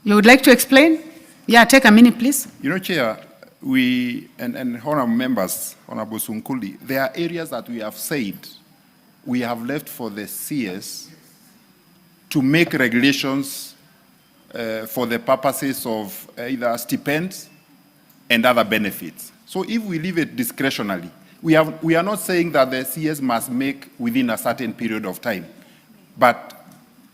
You would like to explain? Yeah, take a minute, please. You know, Chair, we, and honorable members, Honorable Sunkuli, there are areas that we have said we have left for the CS to make regulations for the purposes of either stipends and other benefits. So if we leave it discretionally, we are not saying that the CS must make within a certain period of time, but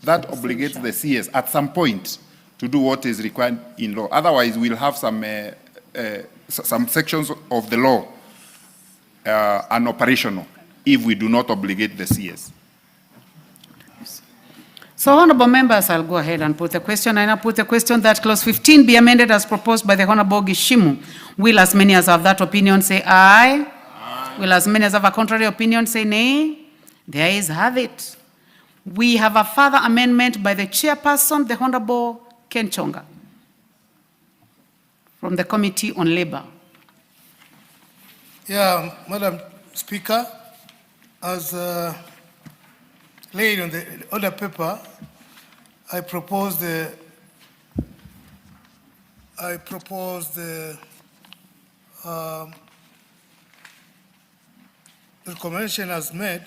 that obligates the CS at some point to do what is required in law. Otherwise, we'll have some sections of the law unoperational if we do not obligate the CS. So, honorable members, I'll go ahead and put the question. I now put the question that clause 15 be amended as proposed by the Honorable Gishimu. Will as many as have that opinion say aye? Aye. Will as many as have a contrary opinion say nay? There is have it. We have a further amendment by the chairperson, the Honorable Ken Chonga, from the Committee on Labor. Yeah, Madam Speaker, as laid on the order paper, I propose the recommendation as made,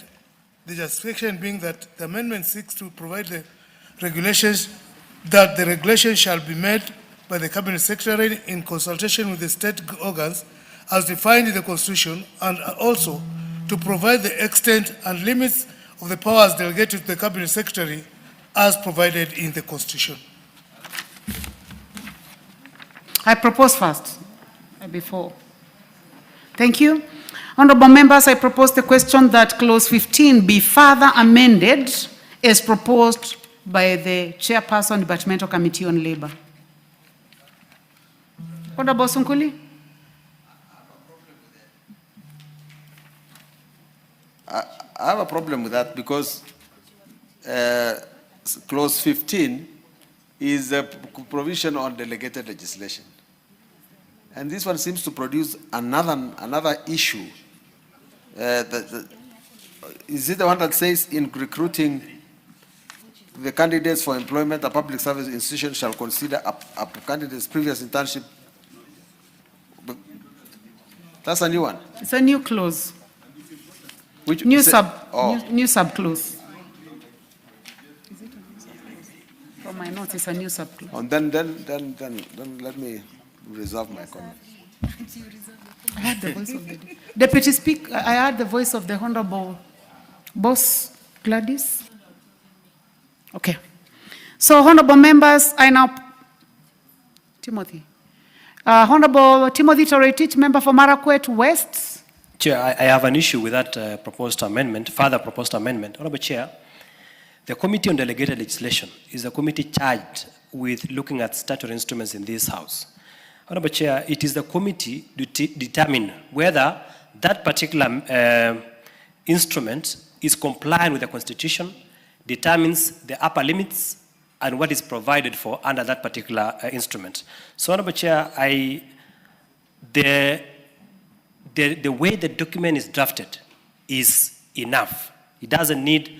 the justification being that the amendment seeks to provide the regulations that the regulation shall be made by the Cabinet Secretary in consultation with the state organs as defined in the Constitution, and also to provide the extent and limits of the powers delegated to the Cabinet Secretary as provided in the Constitution. I propose first, before. Thank you. Honorable members, I propose the question that clause 15 be further amended as proposed by the chairperson, Departmental Committee on Labor. Honorable Sunkuli? I have a problem with that because clause 15 is a provision on delegated legislation. And this one seems to produce another issue. Is it the one that says in recruiting the candidates for employment, a public service institution shall consider a candidate's previous internship? That's a new one. It's a new clause. Which new subclause. From my notes, it's a new subclause. And then let me reserve my comment. I heard the voice of the Deputy Speaker. I heard the voice of the Honorable Boss Gladys. Okay. So, honorable members, I now Timothy. Honorable Timothy Toretich, member for Marakwet West. Chair, I have an issue with that proposed amendment, further proposed amendment. Honorable Chair, the Committee on Delegated Legislation is a committee charged with looking at statutory instruments in this House. Honorable Chair, it is the committee to determine whether that particular instrument is compliant with the Constitution, determines the upper limits, and what is provided for under that particular instrument. So, Honorable Chair, the way the document is drafted is enough. It doesn't need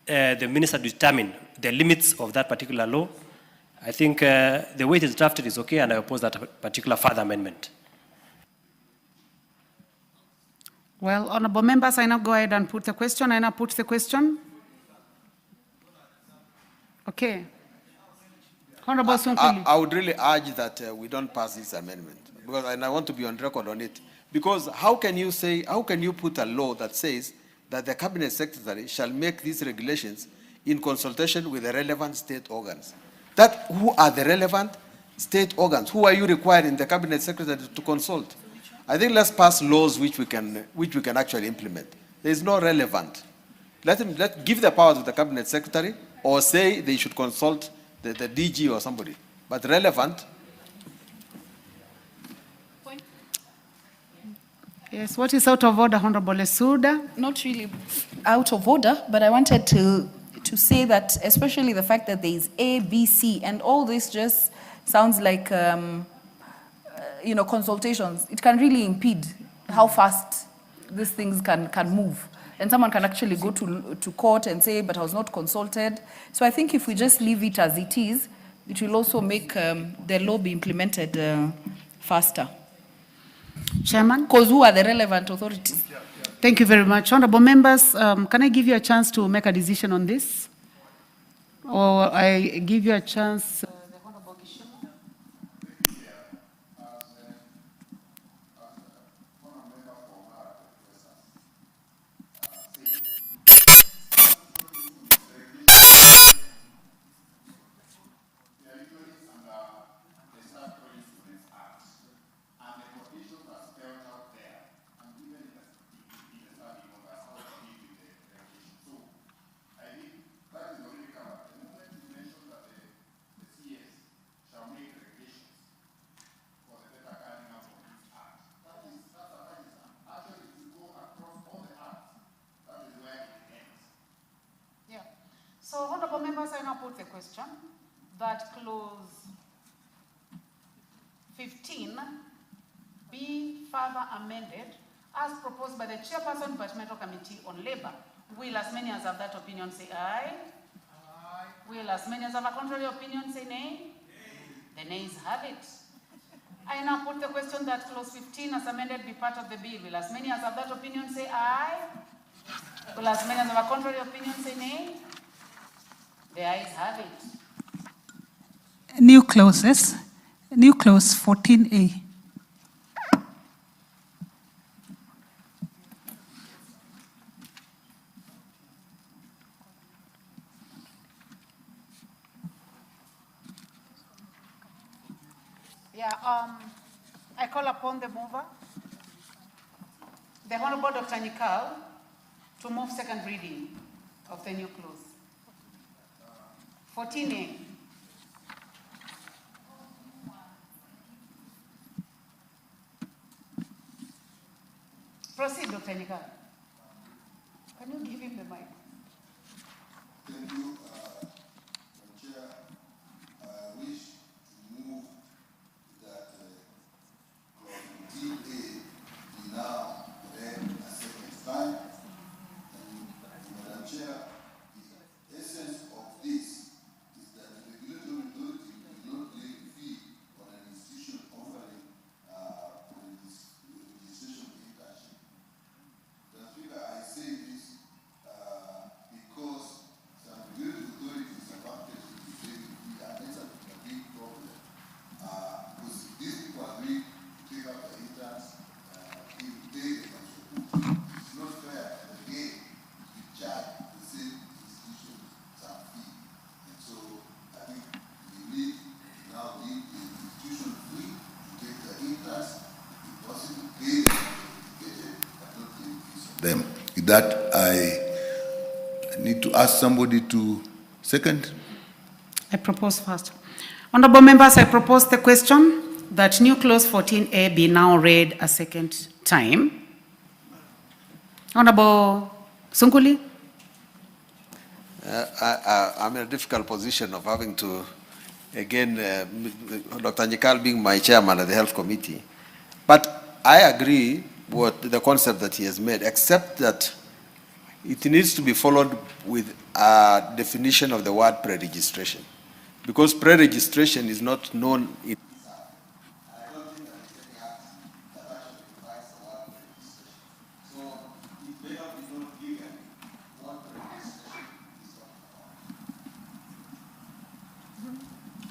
the minister to determine the limits of that particular law. I think the way it is drafted is okay, and I oppose that particular further amendment. Well, honorable members, I now go ahead and put the question. I now put the question. Okay. Honorable Sunkuli. I would really urge that we don't pass this amendment, because I want to be on record on it. Because how can you put a law that says that the Cabinet Secretary shall make these regulations in consultation with the relevant state organs? Who are the relevant state organs? Who are you requiring the Cabinet Secretary to consult? I think let's pass laws which we can actually implement. There is no relevant. Let give the power to the Cabinet Secretary, or say they should consult the DG or somebody. But relevant. Yes, what is out of order, Honorable Lesuda? Not really out of order, but I wanted to say that, especially the fact that there is A, B, C, and all this just sounds like, consultations. It can really impede how fast these things can move. and someone can actually go to court and say, but I was not consulted. So I think if we just leave it as it is, it will also make the law be implemented faster. Chairman? Because who are the relevant authorities? Thank you very much. Honorable members, can I give you a chance to make a decision on this? Or I give you a chance? So, honorable members, I now put the question that clause 15 be further amended as proposed by the Chairperson Departmental Committee on Labor. Will as many as have that opinion say aye? Aye. Will as many as have a contrary opinion say nay? Nay. The nays have it. I now put the question that clause 15 as amended be part of the bill. Will as many as have that opinion say aye? Will as many as have a contrary opinion say nay? The ayes have it. New clauses. New clause 14A. Yeah, I call upon the mover, the Honorable Dr. Nikal, to move second reading of the new clause. 14A. Proceed, Dr. Nikal. Can you give him the mic? Thank you, Madam Chair. I wish to move that clause 15A be now read a second time. And Madam Chair, the essence of this is that the regulatory authority will not lay a fee on an institution offering registration internship. The Speaker, I say this because some regulatory authorities have acted to say and it's a big problem. Because these people agree to take up the interns, if they can support. It's not fair again to charge the same institution some fee. And so I think we need to now leave the institution free to take the interns, if possible, pay them, but not take fees on them. With that, I need to ask somebody to second. I propose first. Honorable members, I propose the question that new clause 14A be now read a second time. Honorable Sunkuli? I'm in a difficult position of having to, again, Dr. Njikal being my chairman of the Health Committee. But I agree with the concept that he has made, except that it needs to be followed with a definition of the word pre-registration. Because pre-registration is not known in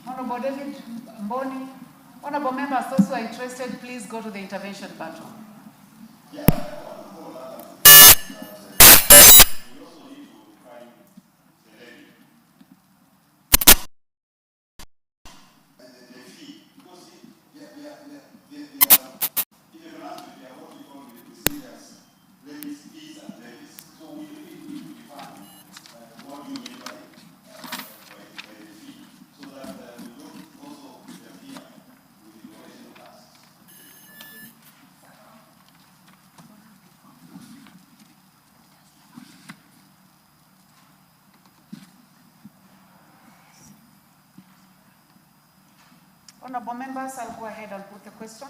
Honorable David Mboni. Honorable members, those who are interested, please go to the intervention button. Honorable members, I'll go ahead and put the question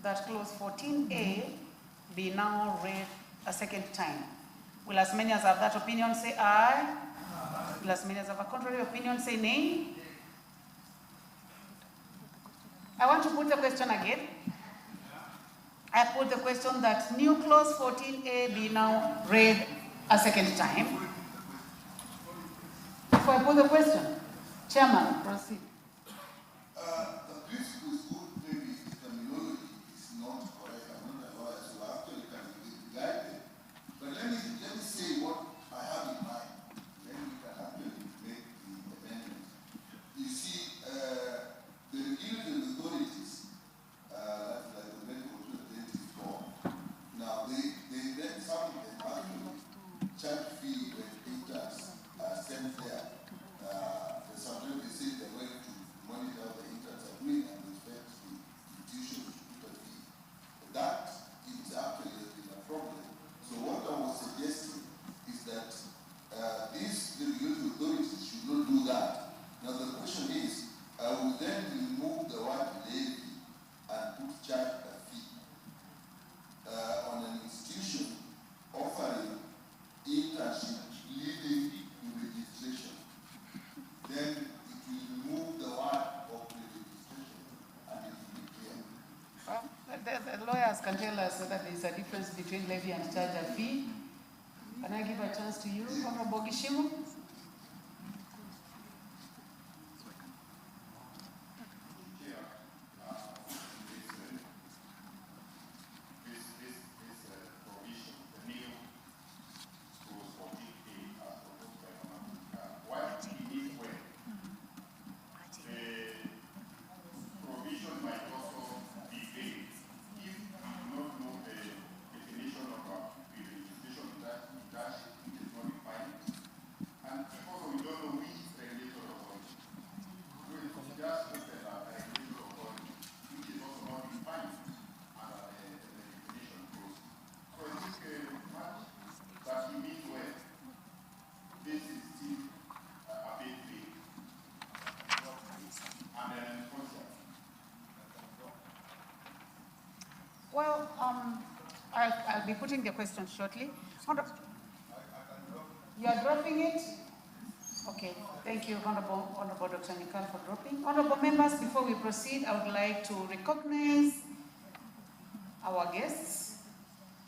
that clause 14A be now read a second time. Will as many as have that opinion say aye? Will as many as have a contrary opinion say nay? I want to put the question again. I put the question that new clause 14A be now read a second time. Before I put the question, Chairman, proceed. The principle is good, maybe the terminology is not correct. I'm not a lawyer, so I actually can guide them. But let me say what I have in mind. Then we can actually make the amendment. You see, the regulatory authorities, like the medical authorities for, now they let some of them actually charge fee when interns are sent there. Sometimes they say they're going to monitor the interns are doing and respect the tuition to put a fee. That is actually been a problem. So what I was suggesting is that these regulatory authorities should not do that. Now the question is, I will then remove the word levy and put charge a fee on an institution offering internship leading to registration. Then it will remove the word of registration and it will be clear. Well, the lawyers can tell us whether there is a difference between levy and charge a fee. Can I give a chance to you, Honorable Gishimu? Well, I'll be putting the question shortly. You are dropping it? Okay, thank you, Honorable Dr. Nikal, for dropping. Honorable members, before we proceed, I would like to recognize our guests.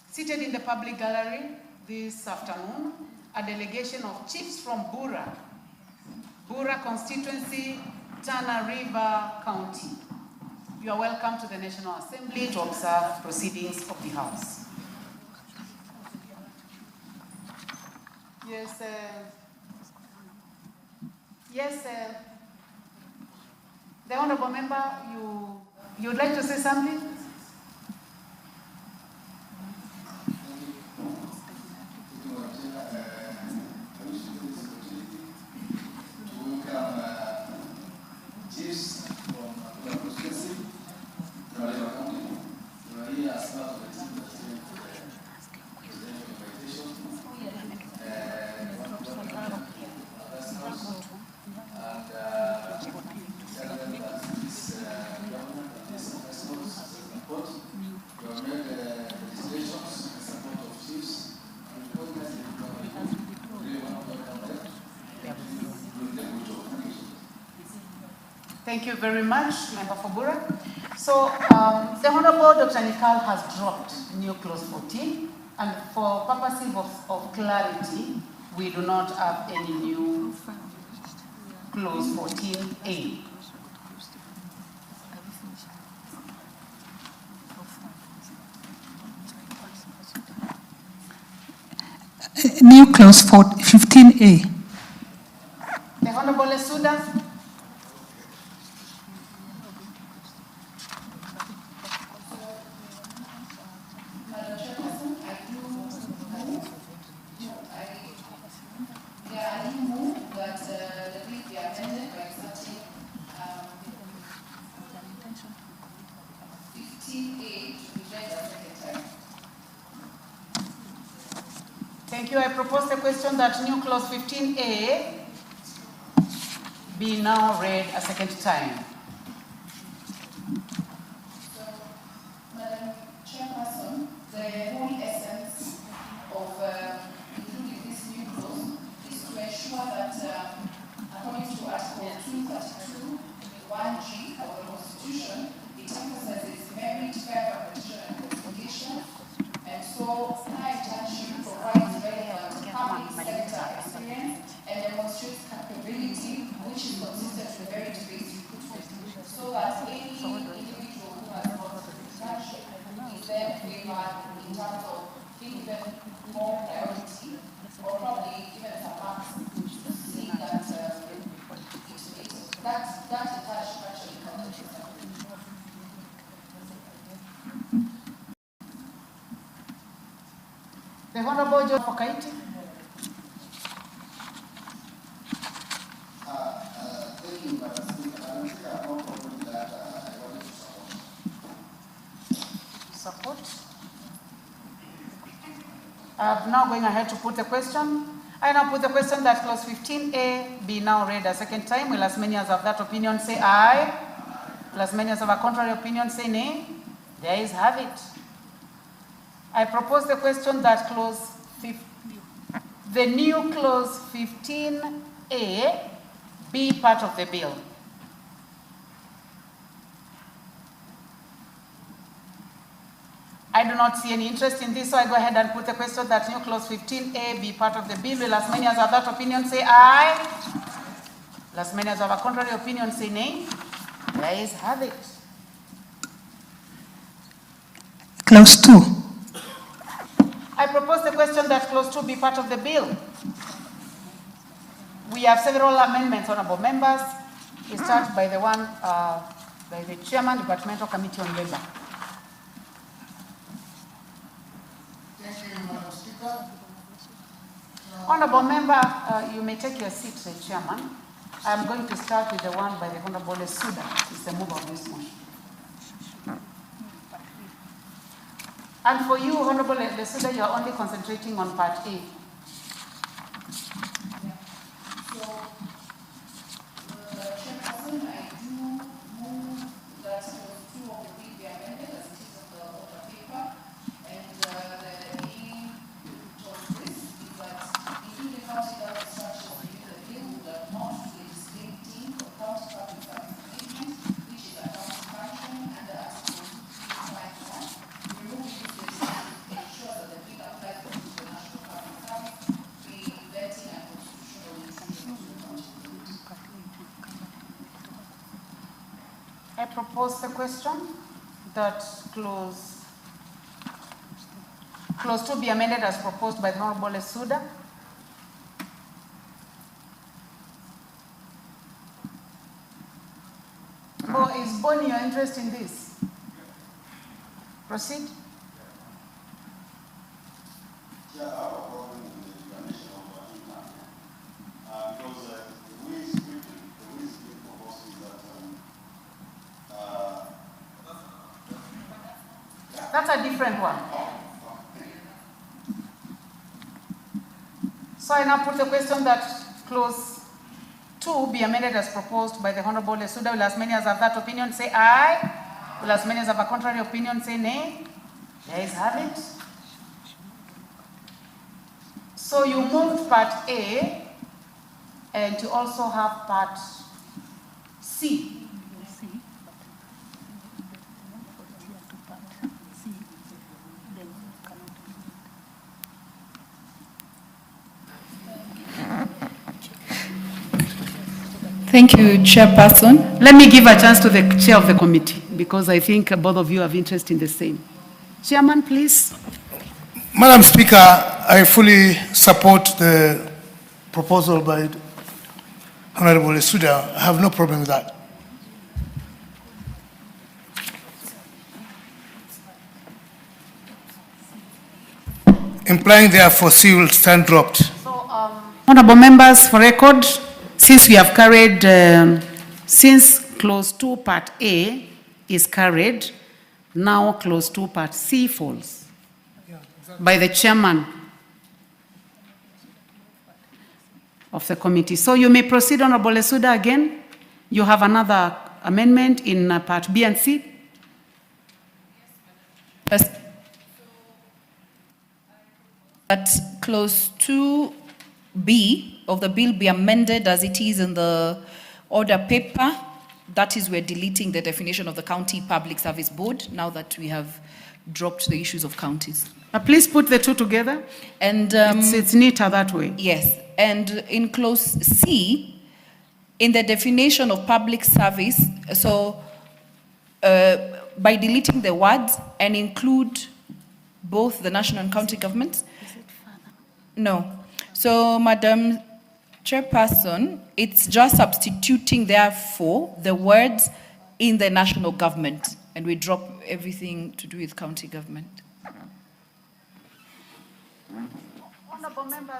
Seated in the public gallery this afternoon, a delegation of chiefs from Bura constituency, Tana River County. You are welcome to the National Assembly to observe proceedings of the House. Yes, the Honorable Member, you would like to say something? Thank you very much, Member for Bura. So the Honorable Dr. Nikal has dropped new clause 14, and for purposes of clarity, we do not have any new clause 14A. New clause 15A. The Honorable Esuda. Thank you. I propose the question that new clause 15A be now read a second time. So, Madam Chairperson, the whole essence that according to Article 232, 1G of the Constitution, it emphasizes merit, fair competition, and qualification. And so, high internship provides relevant public sector experience and demonstrates capability, which is consistent with merit-based recruitment, so that any individual who has got an internship is then favored in terms of giving them more priority, or probably even some marks to see that that internship actually counts. The Honorable John Fokaiti. Thank you, Madam Speaker. Madam Speaker, I have no problem with that. I wanted to support. Support. I'm now going ahead to put the question. I now put the question that clause 15A be now read a second time. Will as many as have that opinion say aye? Will as many as have a contrary opinion say nay? The ayes have it. I propose the question that the new clause 15A be part of the bill. I do not see any interest in this, so I go ahead and put the question that new clause 15A be part of the bill. Will as many as have that opinion say aye? Will as many as have a contrary opinion say nay? The ayes have it. Clause 2. I propose the question that clause 2 be part of the bill. We have several amendments, honorable members. We start by the one by the Chairman, Departmental Committee on Labor. Thank you, Madam Speaker. Honorable member, you may take your seat, the Chairman. I'm going to start with the one by the Honorable Lesuda. It's the mover of this motion. And for you, Honorable Lesuda, you are only concentrating on Part A. Chairperson, I do move that clause 2 of the bill be amended as it is on the paper, and the aim of this is that including county government structures within the bill would amount to the legislating of county public service management, which is a county function under Article 251. Removing this legislation ensures that the bill applies to the national public service, the vetting and constitutional integrity of the county. I propose the question that clause 2 be amended as proposed by the Honorable Lesuda. Is Bonnie your interest in this? Proceed. Yeah, I have a problem with the explanation of what you have. Because the way it's written proposed is that That's a different one. So I now put the question that clause 2 be amended as proposed by the Honorable Lesuda. Will as many as have that opinion say aye? Will as many as have a contrary opinion say nay? The ayes have it. So you moved Part A and you also have Part C. Thank you, Chairperson. Let me give a chance to the chair of the committee because I think both of you have interest in the same. Chairman, please. Madam Speaker, I fully support the proposal by Honorable Lesuda. I have no problem with that. Implying therefore C will stand dropped. So, honorable members, for record, since we have carried, since clause 2 Part A is carried, now clause 2 Part C falls by the chairman of the committee. So you may proceed, Honorable Lesuda, again. You have another amendment in Part B and C. That clause 2 B of the bill be amended as it is in the order paper. That is, we're deleting the definition of the County Public Service Board now that we have dropped the issues of counties. Please put the two together. And It's neater that way. yes, and in clause C, in the definition of public service, so by deleting the words and include both the national and county governments? No. So, Madam Chairperson, it's just substituting, therefore, the words in the national government, and we drop everything to do with county government.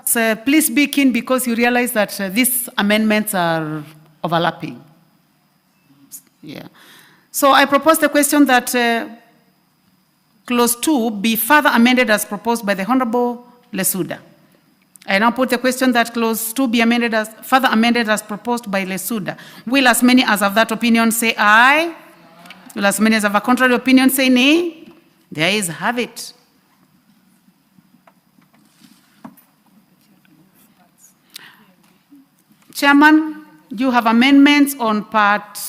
So please be keen because you realize that these amendments are overlapping. Yeah. So I propose the question that clause 2 be further amended as proposed by the Honorable Lesuda. I now put the question that clause 2 be amended as further amended as proposed by Lesuda. Will as many as have that opinion say aye? Will as many as have a contrary opinion say nay? The ayes have it. Chairman, you have amendments on part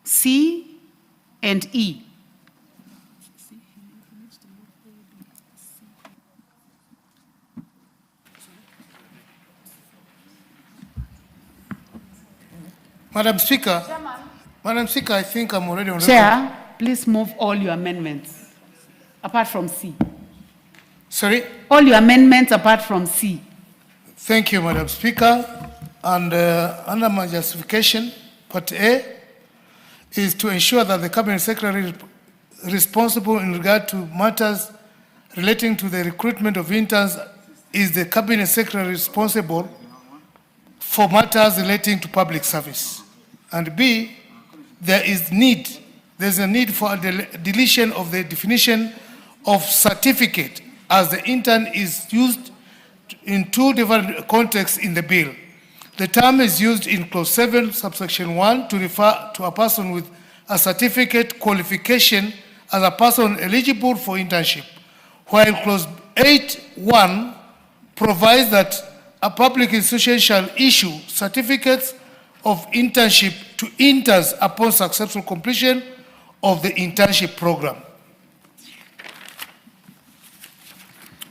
C and E. Madam Speaker, I think I'm already on record. Chair, please move all your amendments, apart from C. Sorry? All your amendments apart from C. Thank you, Madam Speaker. And under my justification, part A is to ensure that the Cabinet Secretary responsible in regard to matters relating to the recruitment of interns is the Cabinet Secretary responsible for matters relating to public service. And B, there's a need for a deletion of the definition of certificate, as the intern is used in two different contexts in the bill. The term is used in clause 7, subsection 1 to refer to a person with a certificate qualification as a person eligible for internship, while clause 8.1 provides that a public institution shall issue certificates of internship to interns upon successful completion of the internship program.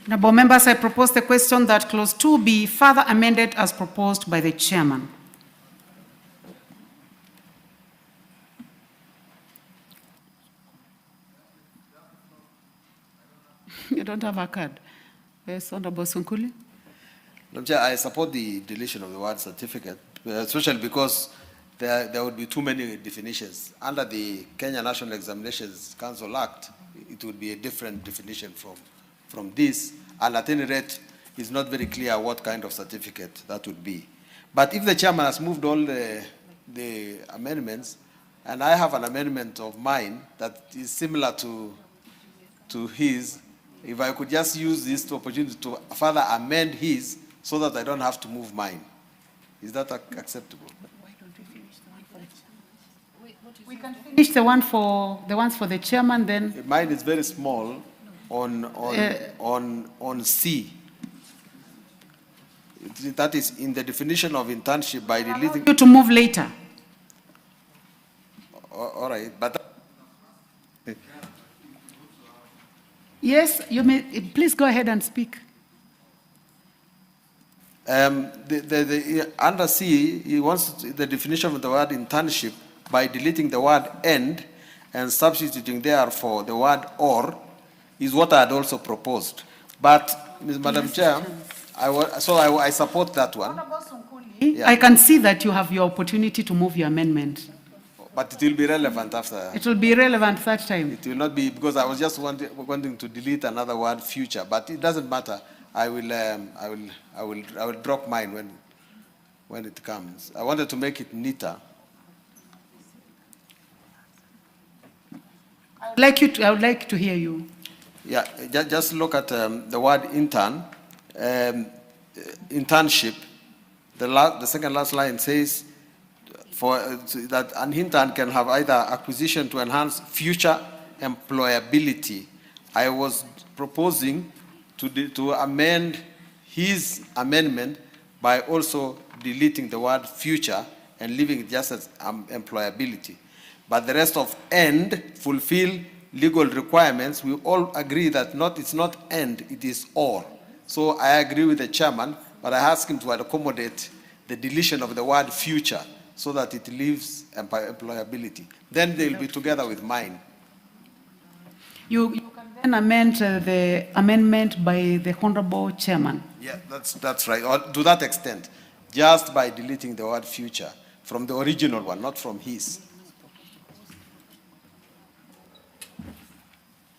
Honorable members, I propose the question that clause 2 be further amended as proposed by the chairman. You don't have a card. Yes, Honorable Sunkuli. Madam Chair, I support the deletion of the word certificate, especially because there would be too many definitions. Under the Kenya National Examinations Council Act, it would be a different definition from this, and at any rate, it's not very clear what kind of certificate that would be. But if the chairman has moved all the amendments, and I have an amendment of mine that is similar to his, if I could just use this opportunity to further amend his so that I don't have to move mine. Is that acceptable? We can finish the ones for the chairman, then. Mine is very small on C. That is in the definition of internship by deleting. You to move later. All right, but. Yes, you may. Please go ahead and speak. Under C, he wants the definition of the word internship by deleting the word and substituting therefore the word or is what I had also proposed. But, Madam Chair, I support that one. I can see that you have your opportunity to move your amendment. But it will be relevant after. It will be relevant that time. It will not be, because I was just wanting to delete another word, future, but it doesn't matter. I will drop mine when it comes. I wanted to make it neater. I would like to hear you. Yeah, just look at the word intern, internship. The second last line says that an intern can have either acquisition to enhance future employability. I was proposing to amend his amendment by also deleting the word future and leaving it just as employability. But the rest of and, fulfill legal requirements, we all agree that it's not and, it is or. So I agree with the chairman, but I ask him to accommodate the deletion of the word future so that it leaves employability. Then they'll be together with mine. You can then amend the amendment by the Honorable Chairman. Yeah, that's right. Or to that extent, just by deleting the word future from the original one, not from his.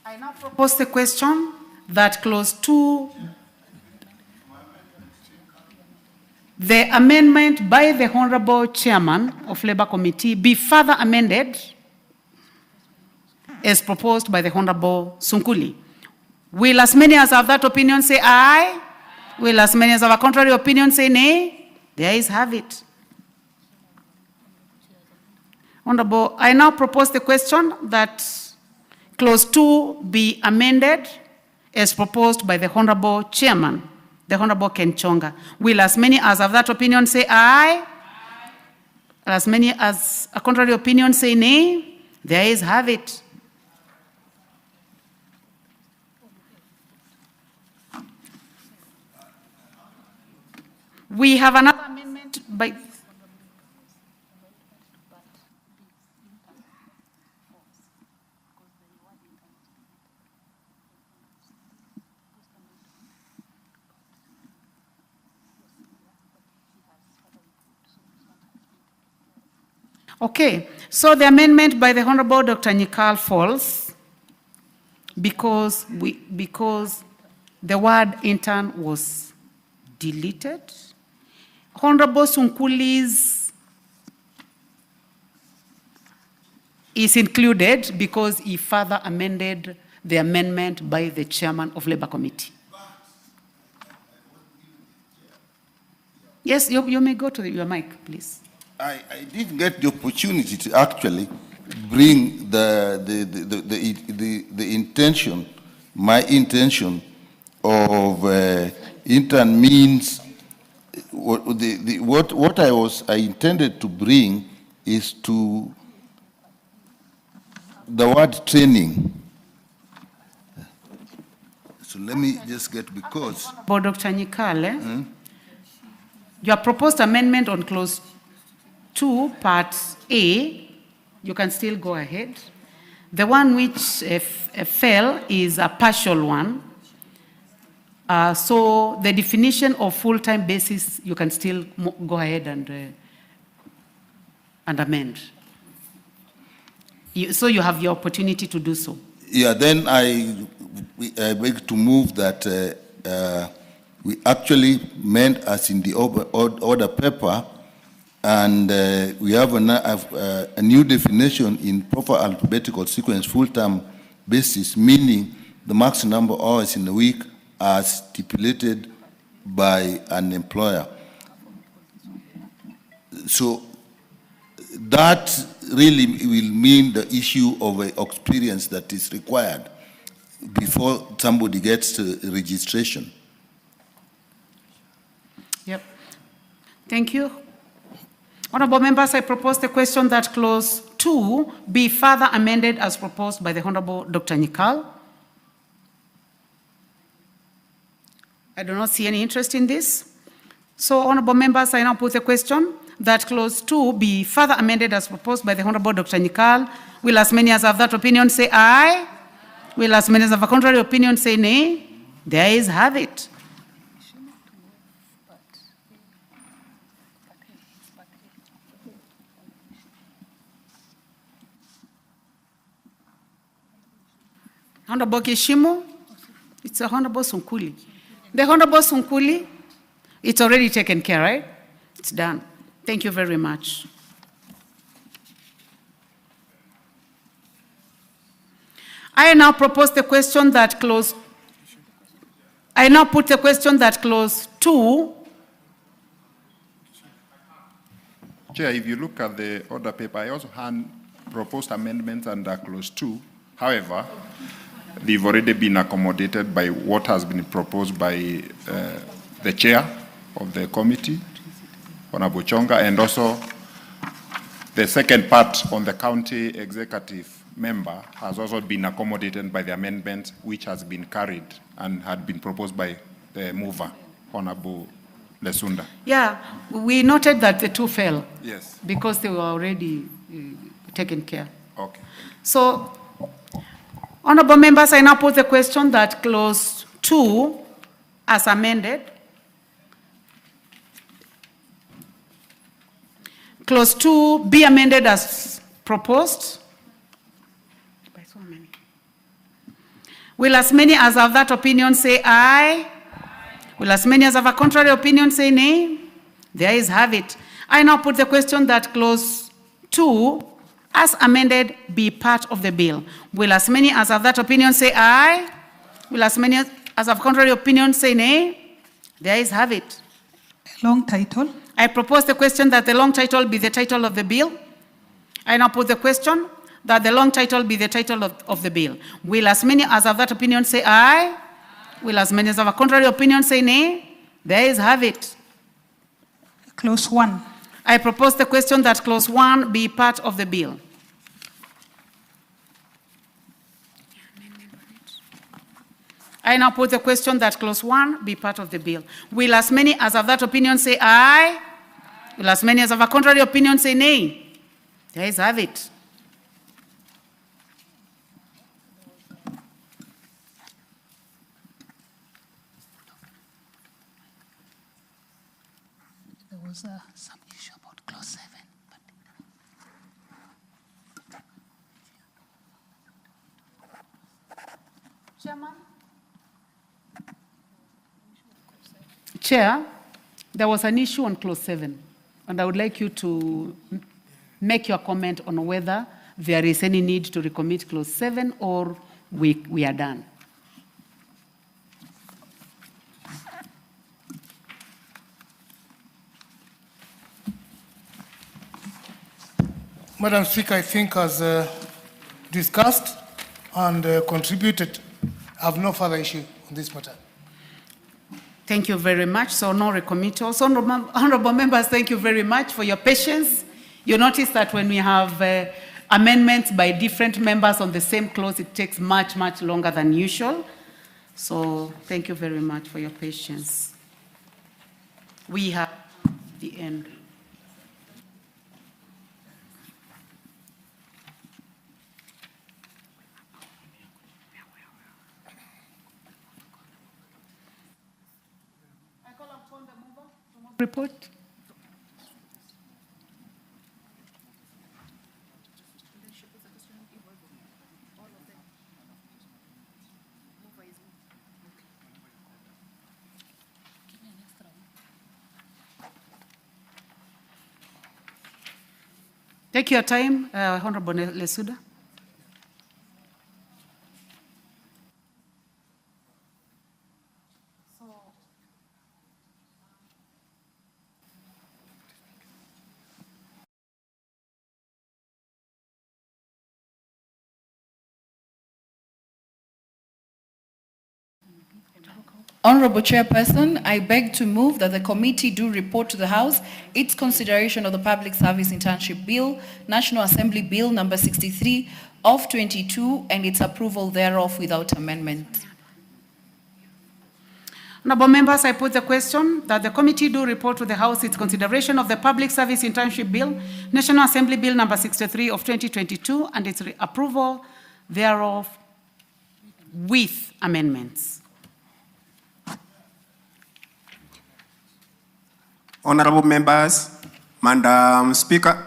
I now propose the question that clause 2, the amendment by the Honorable Chairman of Labour Committee be further amended as proposed by the Honorable Sunkuli. Will as many as have that opinion say aye? Will as many as have a contrary opinion say nay? The ayes have it. Honorable, I now propose the question that clause 2 be amended as proposed by the Honorable Chairman, the Honorable Ken Chonga. Will as many as have that opinion say aye? As many as a contrary opinion say nay? The ayes have it. We have another amendment by... Okay, so the amendment by the Honorable Dr. Nyikal falls because the word intern was deleted. Honorable Sunkuli's is included because he further amended the amendment by the Chairman of Labour Committee. Yes, you may go to your mic, please. I did get the opportunity to actually bring the intention, my intention of intern means what I intended to bring is to the word training. So let me just get because. But Dr. Nyikal, your proposed amendment on clause 2, part A, you can still go ahead. The one which fell is a partial one. So the definition of full-time basis, you can still go ahead and amend. So you have your opportunity to do so. Yeah, then I beg to move that we actually meant as in the order paper, and we have a new definition in proper alphabetical sequence, full-time basis, meaning the maximum number of hours in a week as stipulated by an employer. So that really will mean the issue of experience that is required before somebody gets to registration. Yep. Thank you. Honorable members, I propose the question that clause 2 be further amended as proposed by the Honorable Dr. Nyikal. I do not see any interest in this. So, honorable members, I now put the question that clause 2 be further amended as proposed by the Honorable Dr. Nyikal. Will as many as have that opinion say aye? Will as many as have a contrary opinion say nay? The ayes have it. Honorable Kishimu, it's a Honorable Sunkuli. The Honorable Sunkuli, it's already taken care, right? It's done. Thank you very much. I now propose the question that clause, I now put the question that clause 2. Chair, if you look at the order paper, I also had proposed amendments under clause 2. However, they've already been accommodated by what has been proposed by the chair of the committee, Honorable Chonga, and also the second part on the county executive member has also been accommodated by the amendment which has been carried and had been proposed by the mover, Honorable Lesunda. Yeah, we noted that the two fell. Yes. Because they were already taken care. Okay. So, honorable members, I now put the question that clause 2, as amended, clause 2 be amended as proposed. By so many. Will as many as have that opinion say aye? Will as many as have a contrary opinion say nay? The ayes have it. I now put the question that clause 2, as amended, be part of the bill. Will as many as have that opinion say aye? Will as many as have contrary opinion say nay? The ayes have it. Long title. I propose the question that the long title be the title of the bill. I now put the question that the long title be the title of the bill. Will as many as have that opinion say aye? Will as many as have a contrary opinion say nay? The ayes have it. Clause 1. I propose the question that clause 1 be part of the bill. I now put the question that clause 1 be part of the bill. Will as many as have that opinion say aye? Will as many as have a contrary opinion say nay? The ayes have it. There was some issue about clause 7. Chair, there was an issue on clause 7, and I would like you to make your comment on whether there is any need to recommit clause 7 or we are done. Madam Speaker, I think as discussed and contributed, I have no further issue on this matter. Thank you very much. So no recommittals. Honorable members, thank you very much for your patience. You notice that when we have amendments by different members on the same clause, it takes much, much longer than usual. So thank you very much for your patience. We have the end. Report. Take your time, Honorable Lesuda. Honorable Chairperson, I beg to move that the committee do report to the House its consideration of the Public Service Internship Bill, National Assembly Bill number 63 of 22, and its approval thereof without amendment. Honorable members, I put the question that the committee do report to the House its consideration of the Public Service Internship Bill, National Assembly Bill number 63 of 2022, and its approval thereof with amendments. Honorable members, Madam Speaker,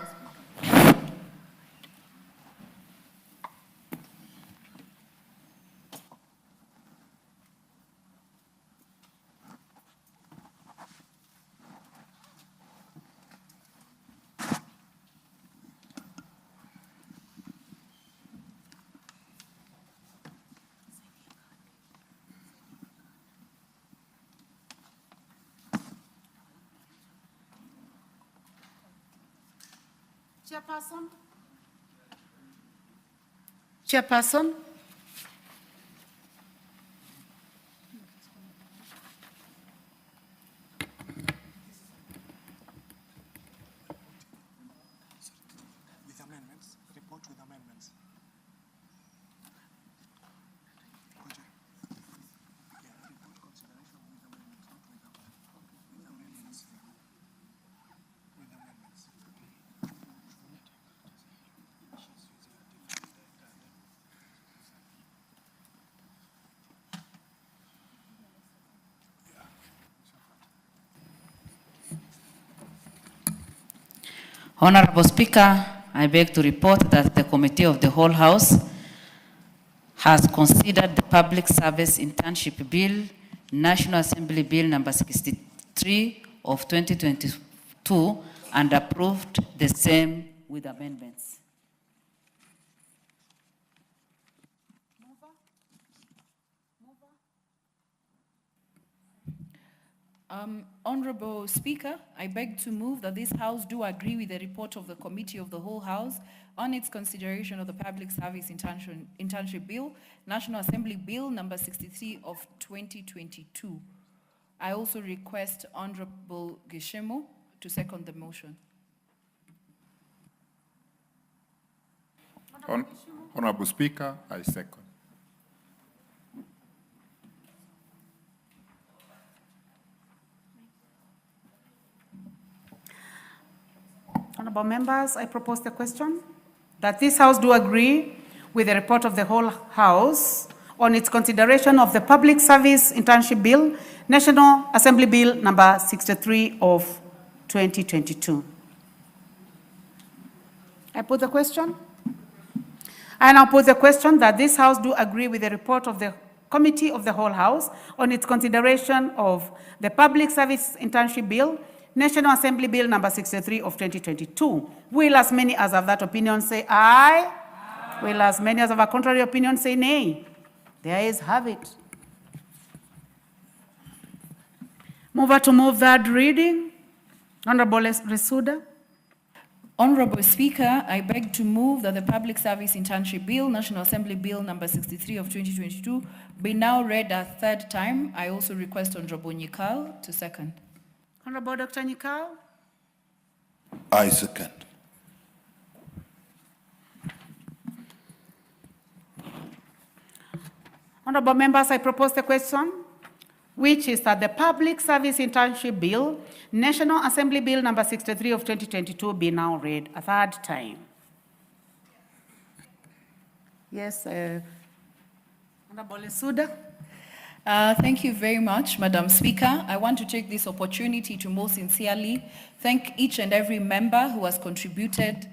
Chairperson? Chairperson? Honorable Speaker, I beg to report that the Committee of the Whole House has considered the Public Service Internship Bill, National Assembly Bill number 63 of 2022, and approved the same with amendments. Honorable Speaker, I beg to move that this House do agree with the report of the Committee of the Whole House on its consideration of the Public Service Internship Bill, National Assembly Bill number 63 of 2022. I also request Honorable Gishemo to second the motion. Honorable Speaker, I second. Honorable members, I propose the question that this House do agree with the report of the whole House on its consideration of the Public Service Internship Bill, National Assembly Bill number 63 of 2022. I put the question. I now put the question that this House do agree with the report of the Committee of the Whole House on its consideration of the Public Service Internship Bill, National Assembly Bill number 63 of 2022. Will as many as have that opinion say aye? Aye. Will as many as have a contrary opinion say nay? The ayes have it. Mover to move third reading. Honorable Resuda. Honorable Speaker, I beg to move that the Public Service Internship Bill, National Assembly Bill number 63 of 2022, be now read a third time. I also request Honorable Nyikal to second. Honorable Dr. Nyikal. I second. Honorable members, I propose the question, which is that the Public Service Internship Bill, National Assembly Bill number 63 of 2022 be now read a third time. Yes, Honorable Suda. Thank you very much, Madam Speaker. I want to take this opportunity to most sincerely thank each and every member who has contributed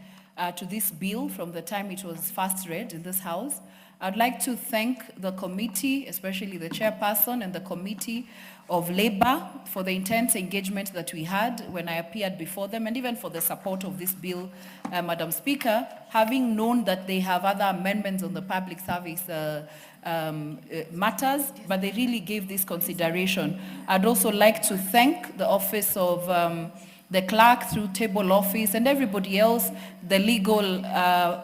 to this bill from the time it was first read in this House. I'd like to thank the committee, especially the chairperson and the Committee of Labor, for the intense engagement that we had when I appeared before them, and even for the support of this bill, Madam Speaker, having known that they have other amendments on the public service matters, but they really gave this consideration. I'd also like to thank the Office of the clerk through table office and everybody else, the legal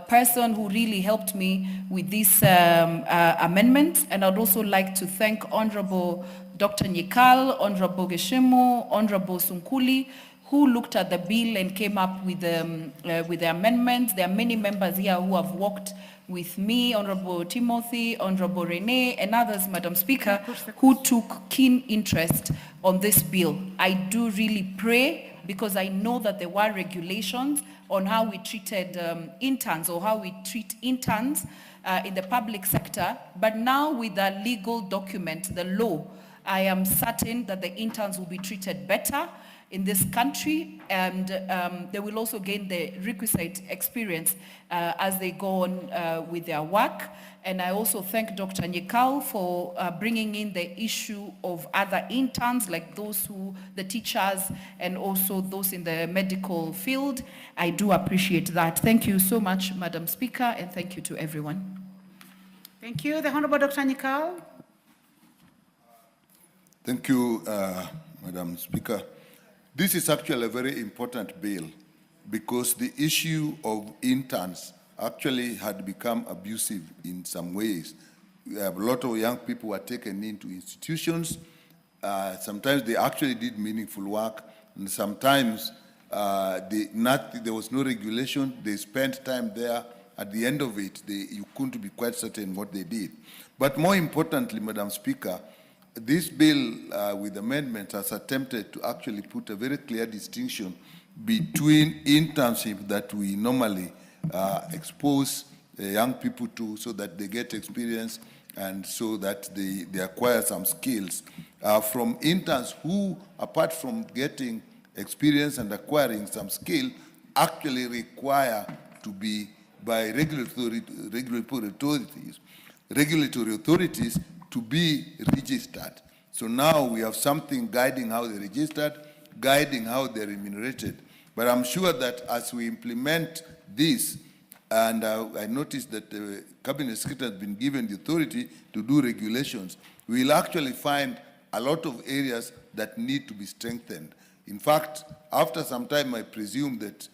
person who really helped me with this amendment. And I'd also like to thank Honorable Dr. Nyikal, Honorable Geshimo, Honorable Sunkuli, who looked at the bill and came up with the amendments. There are many members here who have worked with me, Honorable Timothy, Honorable Rene, and others, Madam Speaker, who took keen interest on this bill. I do really pray, because I know that there were regulations on how we treated interns, or how we treat interns in the public sector, but now with the legal document, the law, I am certain that the interns will be treated better in this country, and they will also gain the requisite experience as they go on with their work. And I also thank Dr. Nyikal for bringing in the issue of other interns, like those the teachers, and also those in the medical field. I do appreciate that. Thank you so much, Madam Speaker, and thank you to everyone. Thank you. The Honorable Dr. Nyikal. Thank you, Madam Speaker. This is actually a very important bill because the issue of interns actually had become abusive in some ways. A lot of young people were taken into institutions. Sometimes they actually did meaningful work, and sometimes there was no regulation. They spent time there. At the end of it, you couldn't be quite certain what they did. But more importantly, Madam Speaker, this bill with amendments has attempted to actually put a very clear distinction between internship that we normally expose young people to so that they get experience and so that they acquire some skills from interns who, apart from getting experience and acquiring some skill, actually require to be by regulatory authorities to be registered. So now we have something guiding how they're registered, guiding how they're remunerated. But I'm sure that as we implement this, and I noticed that the Cabinet Secretary has been given the authority to do regulations, we'll actually find a lot of areas that need to be strengthened. In fact, after some time, I presume that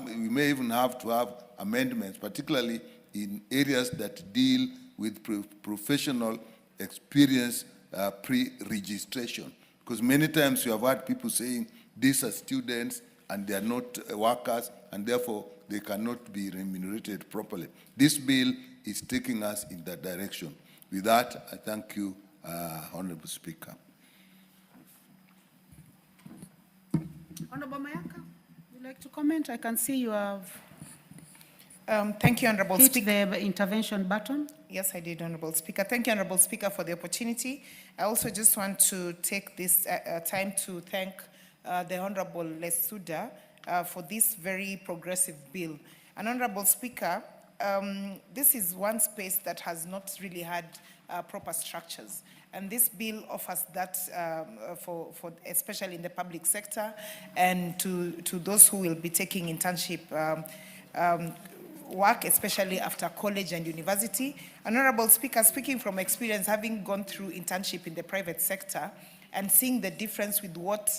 we may even have to have amendments, particularly in areas that deal with professional experience pre-registration. Because many times you have heard people saying these are students and they are not workers, and therefore they cannot be remunerated properly. This bill is taking us in that direction. With that, I thank you, Honorable Speaker. Honorable Mayaka, would you like to comment? I can see you have Thank you, Honorable hit Speaker. the intervention button. Yes, I did, Honorable Speaker. Thank you, Honorable Speaker, for the opportunity. I also just want to take this time to thank the Honorable Lesuda for this very progressive bill. And Honorable Speaker, this is one space that has not really had proper structures. And this bill offers that for especially in the public sector and to those who will be taking internship work, especially after college and university. Honorable Speaker, speaking from experience, having gone through internship in the private sector and seeing the difference with what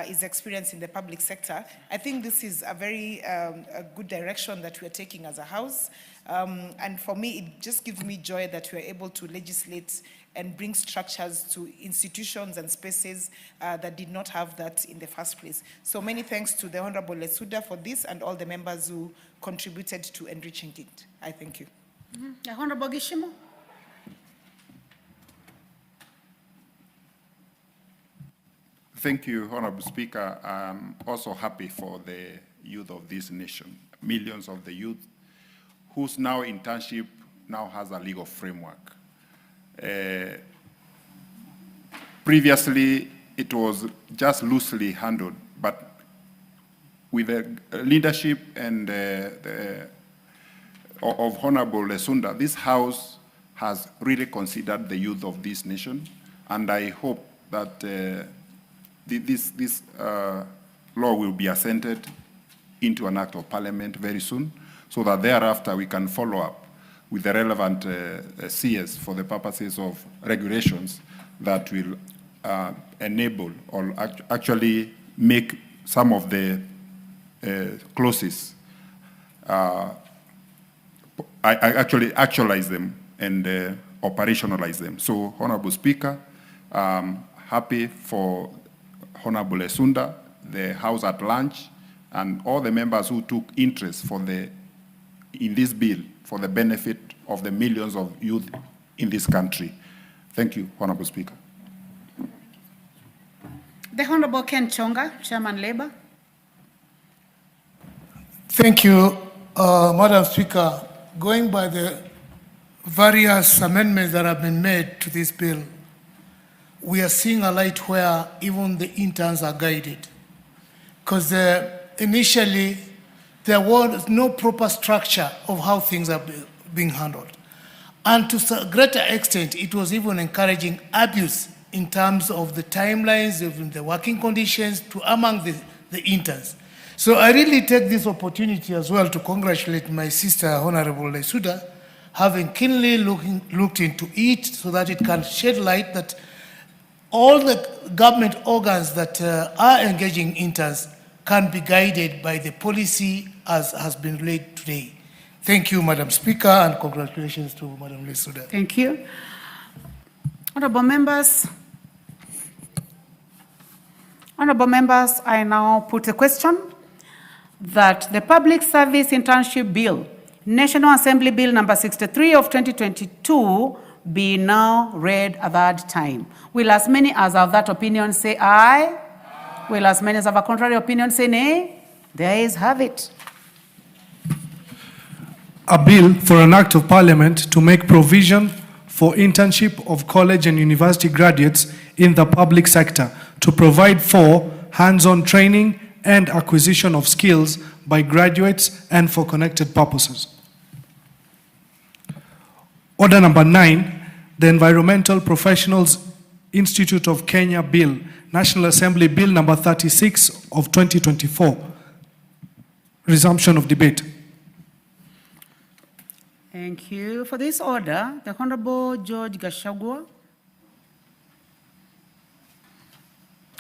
is experienced in the public sector, I think this is a very a good direction that we are taking as a House. And for me, it just gives me joy that we are able to legislate and bring structures to institutions and spaces that did not have that in the first place. So many thanks to the Honorable Lesuda for this and all the members who contributed to enriching it. I thank you. The Honorable Gishimo. Thank you, Honorable Speaker. I'm also happy for the youth of this nation, millions of the youth whose now internship now has a legal framework. Previously, it was just loosely handled, but with the leadership and of Honorable Lesunda, this House has really considered the youth of this nation, and I hope that this law will be assented into an act of parliament very soon, so that thereafter we can follow up with the relevant CS for the purposes of regulations that will enable or actually make some of the clauses actually actualize them and operationalize them. So, Honorable Speaker, happy for Honorable Lesunda, the House at large, and all the members who took interest in this bill for the benefit of the millions of youth in this country. Thank you, Honorable Speaker. The Honorable Ken Chonga, Chairman Labour. Thank you, Madam Speaker. Going by the various amendments that have been made to this bill, we are seeing a light where even the interns are guided. Because initially, there was no proper structure of how things are being handled. And to a greater extent, it was even encouraging abuse in terms of the timelines, of the working conditions among the interns. So I really take this opportunity as well to congratulate my sister, Honorable Lesuda, having keenly looked into it so that it can shed light that all the government organs that are engaging interns can be guided by the policy as has been laid today. Thank you, Madam Speaker, and congratulations to Madam Lesuda. Thank you. Honorable members, I now put a question that the Public Service Internship Bill, National Assembly Bill number 63 of 2022, be now read a third time. Will as many as have that opinion say aye? Will as many as have a contrary opinion say nay? The ayes have it. A bill for an act of parliament to make provision for internship of college and university graduates in the public sector, to provide for hands-on training and acquisition of skills by graduates and for connected purposes. Order number 9, the Environmental Professionals Institute of Kenya Bill, National Assembly Bill number 36 of 2024. Resumption of debate. Thank you. For this order, the Honorable George Gachagua.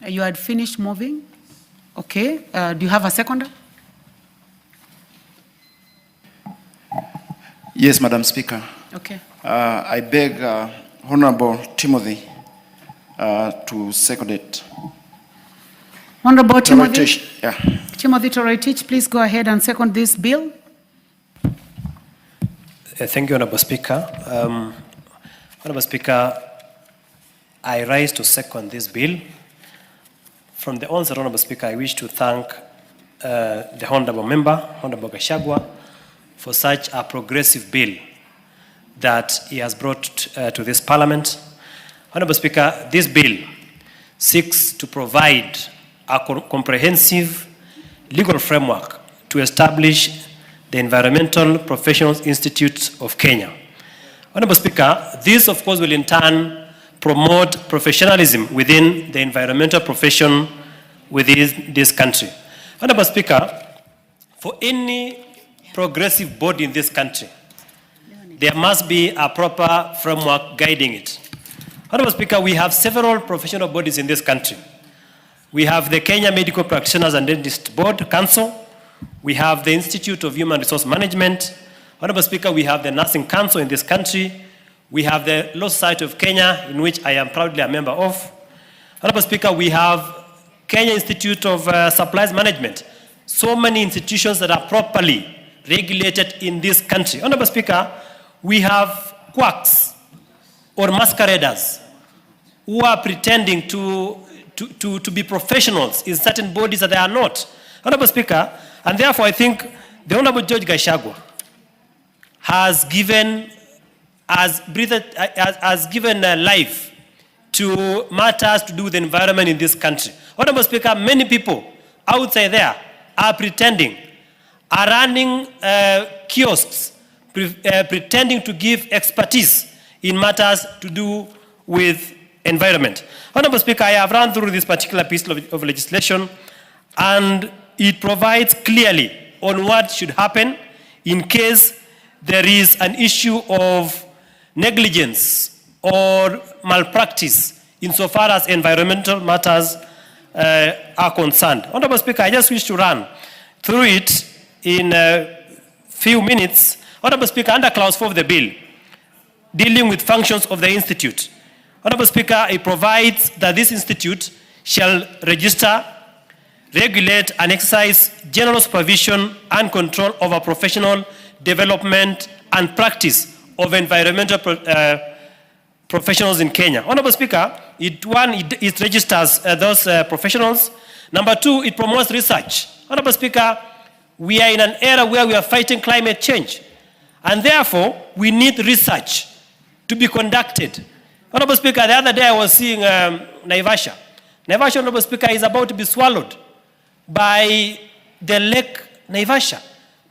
You had finished moving? Okay. Do you have a seconder? Yes, Madam Speaker. Okay. I beg Honorable Timothy to second it. Honorable Timothy. Toritich, yeah. Timothy Toritich, please go ahead and second this bill. Thank you, Honorable Speaker. Honorable Speaker, I rise to second this bill. From the onset, Honorable Speaker, I wish to thank the Honorable Member, Honorable Gachagua, for such a progressive bill that he has brought to this Parliament. Honorable Speaker, this bill seeks to provide a comprehensive legal framework to establish the Environmental Professionals Institute of Kenya. Honorable Speaker, this of course will in turn promote professionalism within the environmental profession within this country. Honorable Speaker, for any progressive body in this country, there must be a proper framework guiding it. Honorable Speaker, we have several professional bodies in this country. We have the Kenya Medical Practitioners and Dentist Board Council. We have the Institute of Human Resource Management. Honorable Speaker, we have the Nursing Council in this country. We have the Law Society of Kenya, in which I am proudly a member of. Honorable Speaker, we have Kenya Institute of Supplies Management. So many institutions that are properly regulated in this country. Honorable Speaker, we have quacks or masqueraders who are pretending to be professionals in certain bodies that they are not. Honorable Speaker, and therefore I think the Honorable George Gachagua has given life to matters to do with the environment in this country. Honorable Speaker, many people outside there are pretending, are running kiosks, pretending to give expertise in matters to do with environment. Honorable Speaker, I have run through this particular piece of legislation, and it provides clearly on what should happen in case there is an issue of negligence or malpractice insofar as environmental matters are concerned. Honorable Speaker, I just wish to run through it in a few minutes. Honorable Speaker, under Clause 4 of the bill, dealing with functions of the Institute. Honorable Speaker, it provides that this Institute shall register, regulate, and exercise general supervision and control over professional development and practice of environmental professionals in Kenya. Honorable Speaker, it registers those professionals. Number 2, it promotes research. Honorable Speaker, we are in an era where we are fighting climate change, and therefore we need research to be conducted. Honorable Speaker, the other day I was seeing Naivasha. Naivasha, Honorable Speaker, is about to be swallowed by the Lake Naivasha.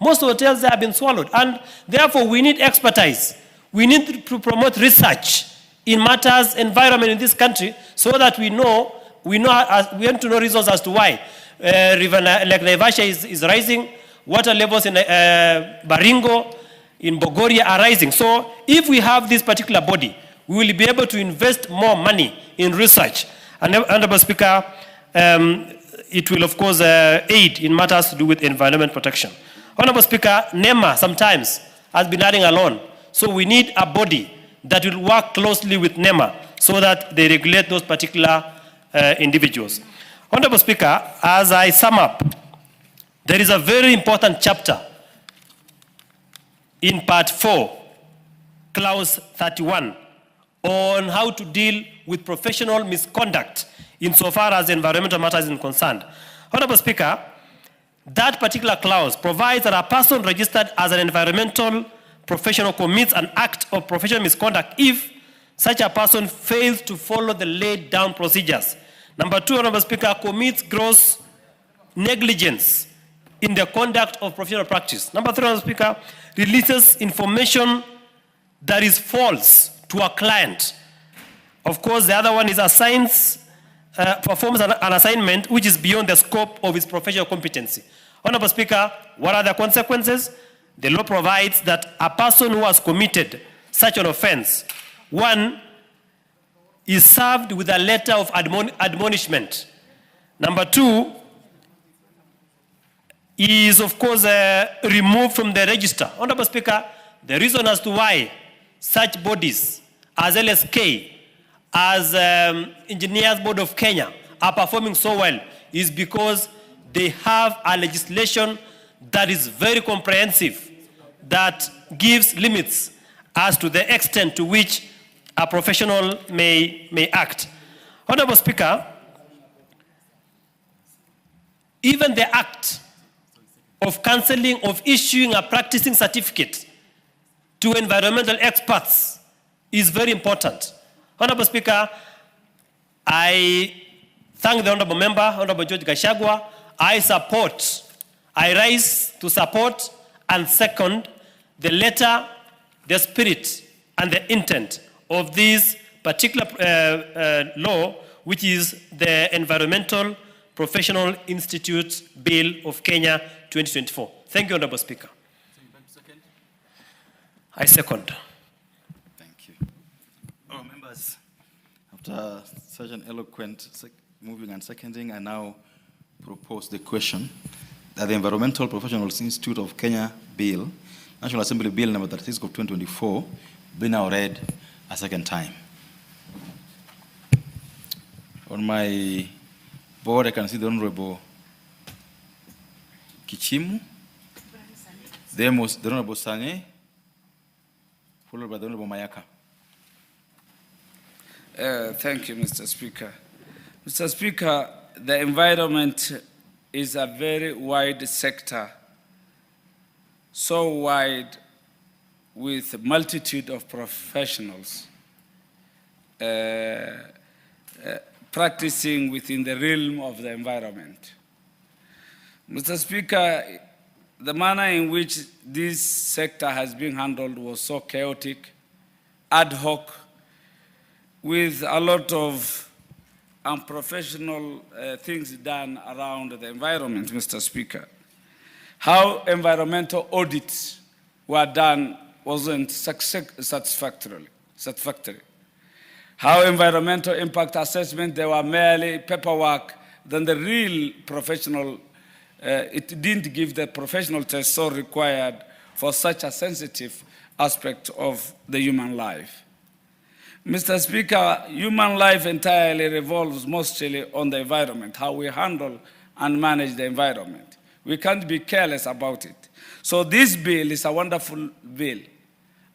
Most hotels have been swallowed, and therefore we need expertise. We need to promote research in matters environment in this country, so that we want to know reasons as to why River Lake Naivasha is rising, water levels in Baringo, in Bogoria are rising. So if we have this particular body, we will be able to invest more money in research. And Honorable Speaker, it will of course aid in matters to do with environment protection. Honorable Speaker, NEMA sometimes has been adding alone. So we need a body that will work closely with NEMA so that they regulate those particular individuals. Honorable Speaker, as I sum up, there is a very important chapter in Part 4, Clause 31, on how to deal with professional misconduct insofar as environmental matters is concerned. Honorable Speaker, that particular clause provides that a person registered as an environmental professional commits an act of professional misconduct if such a person fails to follow the laid down procedures. Number 2, Honorable Speaker, commits gross negligence in the conduct of professional practice. Number 3, Honorable Speaker, releases information that is false to a client. Of course, the other one is performs an assignment which is beyond the scope of his professional competency. Honorable Speaker, what are the consequences? The law provides that a person who has committed such an offense, 1, is served with a letter of admonishment. Number 2, is of course removed from the register. Honorable Speaker, the reason as to why such bodies as LSK, as Engineers Board of Kenya are performing so well is because they have a legislation that is very comprehensive, that gives limits as to the extent to which a professional may act. Honorable Speaker, even the act of cancelling, of issuing a practicing certificate to environmental experts is very important. Honorable Speaker, I thank the Honorable Member, Honorable George Gachagua. I rise to support and second the letter, the spirit, and the intent of this particular law, which is the Environmental Professional Institute Bill of Kenya 2024. Thank you, Honorable Speaker. I second. Thank you. Oh, members, after such an eloquent moving and seconding, I now propose the question that the Environmental Professionals Institute of Kenya Bill, National Assembly Bill number 36 of 2024, be now read a second time. On my board, I can see the Honorable Kichimu, the Honorable Sane, followed by the Honorable Mayaka. Thank you, Mr. Speaker. Mr. Speaker, the environment is a very wide sector, so wide with a multitude of professionals practicing within the realm of the environment. Mr. Speaker, the manner in which this sector has been handled was so chaotic, ad hoc, with a lot of unprofessional things done around the environment, Mr. Speaker. How environmental audits were done wasn't satisfactory. How environmental impact assessment, they were merely paperwork, then the real professional, it didn't give the professional test so required for such a sensitive aspect of the human life. Mr. Speaker, human life entirely revolves mostly on the environment, how we handle and manage the environment. We can't be careless about it. So this bill is a wonderful bill,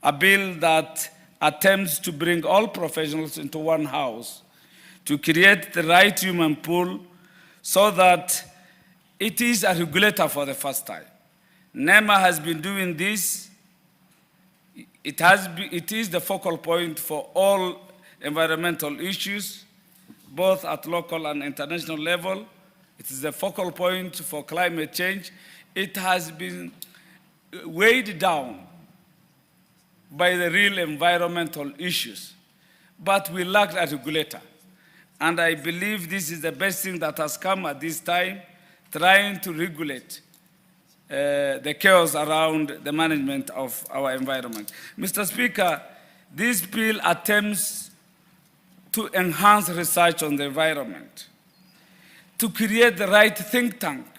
a bill that attempts to bring all professionals into one house, to create the right human pool so that it is a regulator for the first time. NEMA has been doing this. It is the focal point for all environmental issues, both at local and international level. It is the focal point for climate change. It has been weighed down by the real environmental issues, but we lack a regulator. And I believe this is the best thing that has come at this time, trying to regulate the chaos around the management of our environment. Mr. Speaker, this bill attempts to enhance research on the environment, to create the right think tanks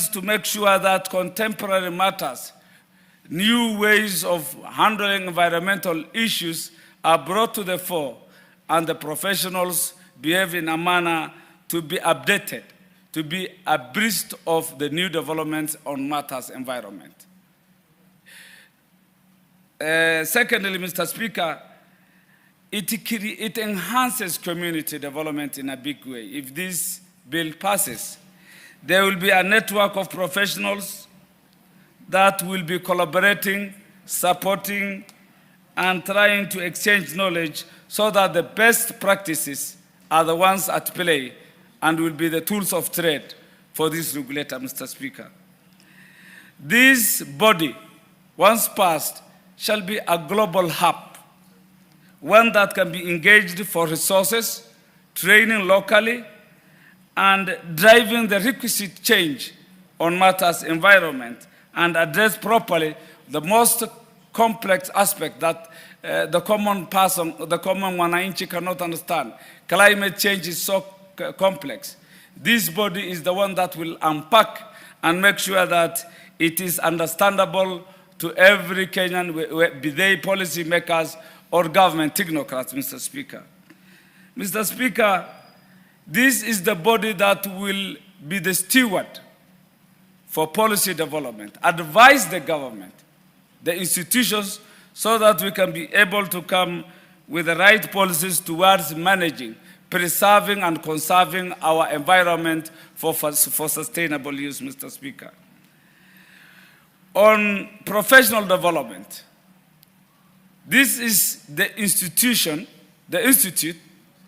to make sure that contemporary matters, new ways of handling environmental issues are brought to the fore, and the professionals behave in a manner to be updated, to be abreast of the new developments on matters environment. Secondly, Mr. Speaker, it enhances community development in a big way. If this bill passes, there will be a network of professionals that will be collaborating, supporting, and trying to exchange knowledge so that the best practices are the ones at play and will be the tools of trade for this regulator, Mr. Speaker. This body, once passed, shall be a global hub, one that can be engaged for resources, training locally, and driving the requisite change on matters environment and address properly the most complex aspect that the common person, the common Wananchi cannot understand. Climate change is so complex. This body is the one that will unpack and make sure that it is understandable to every Kenyan, be they policy makers or government technocrats, Mr. Speaker. Mr. Speaker, this is the body that will be the steward for policy development, advise the government, the institutions, so that we can be able to come with the right policies towards managing, preserving and conserving our environment for sustainable use, Mr. Speaker. On professional development, this is the institute